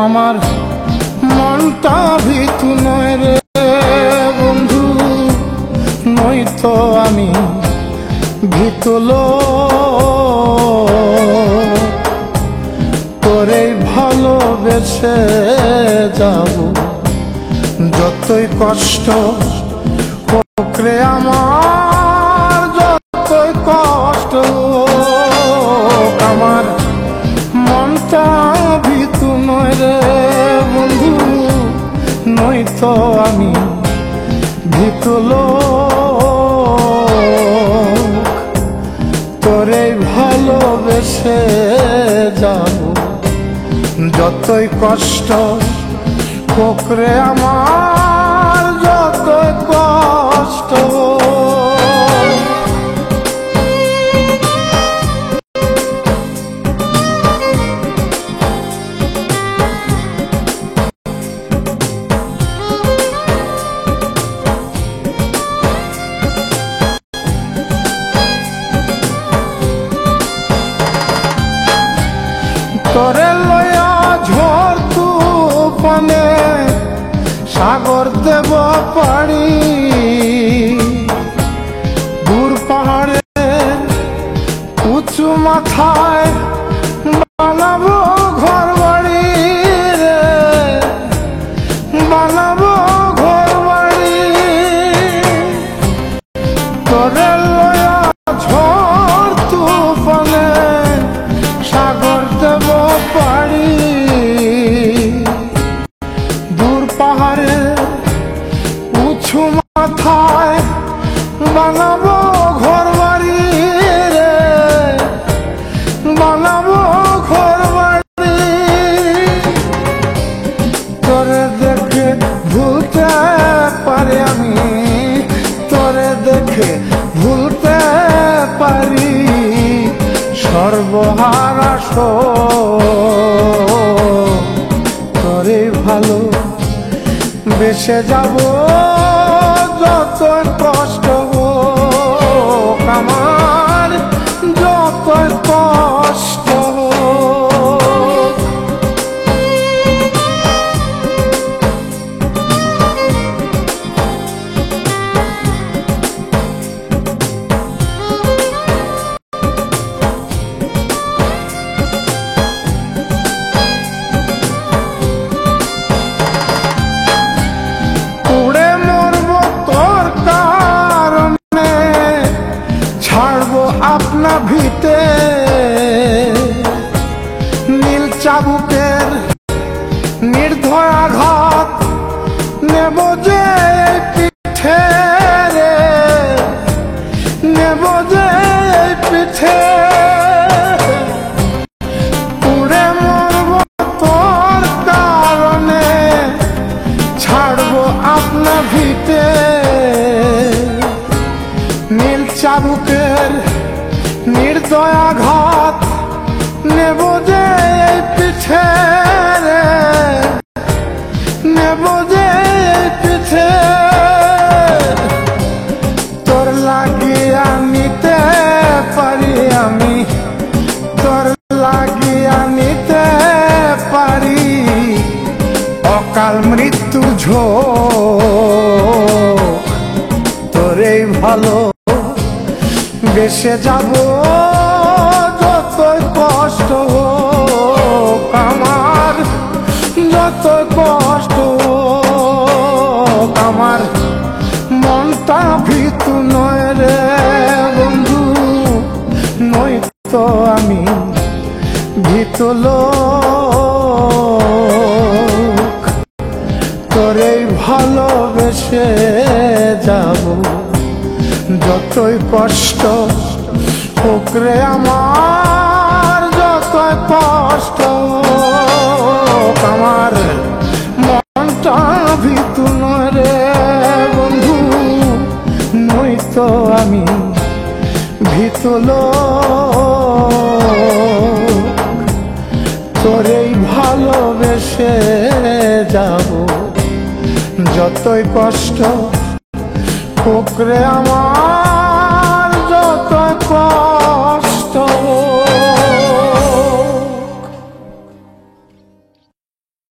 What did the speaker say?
আমার মনটা ভীতু নয় রে বন্ধু, নই তো আমি ভীতু লোক। তোরে ভালোবেসে যাব, যতই কষ্ট হোক রে আমার, যতই কষ্ট হোক। আমার মনটা ভীতু নয় রে বন্ধু, নই তো আমি ভীতু লোক। তোরে ভালোবেসে যাব, যতই কষ্ট হোক রে আমার, যতই কষ্ট। তোরে লয়া ঝড় তুফানে সাগর দেব পাড়ি, দূর পাহাড়ে উঁচু মাথায় বানাবো ঘর বাড়ি রে, বানাবো ঘর বাড়ি। তোরে লয়া ঝড় তুফানে সাগর দেব পাড়ি, দূর পাহাড়ে উঁচু মাথায় বানাবো ঘর বাড়ি রে, বানাবো ঘর বাড়ি। তোরে দেখে ভুলতে পারি আমি, তোরে দেখে ভুলতে পারি সর্বহারা তোরে ভালো বেসে যাব, যত কষ্ট হোক আমার, যত কষ্ট হোক। আপনা ভিতে নীল চাবুকের নির্দয় আঘাত নেব যে পিঠে রে, নেব যে পিঠে। পুড়ে মরব তোর কারণে, ছাড়বো আপনা ভিতে নীল চাবুকের নির্দয় আঘাত নেব যে পিঠে রে, নেব যে পিঠে। তোর লাগিয়া নিতে পারি আমি, তোর লাগিয়া নিতে পারি অকাল মৃত্যু ঝোঁক। তোরেই ভালো বেসে যাব, যতই কষ্ট হোক আমার, যতই কষ্ট হোক। আমার মনটা ভীতু নয় রে বন্ধু, নই তো আমি ভীতু লোক। তোরেই ভালোবেসে যাব, যতই কষ্ট হোক রে আমার, যতই কষ্ট হোক। আমার মনটা ভীতু নয় রে বন্ধু, নই তো আমি ভীতু লোক। তোরেই ভালোবেসে যাব, যতই কষ্ট হোক রে আমার।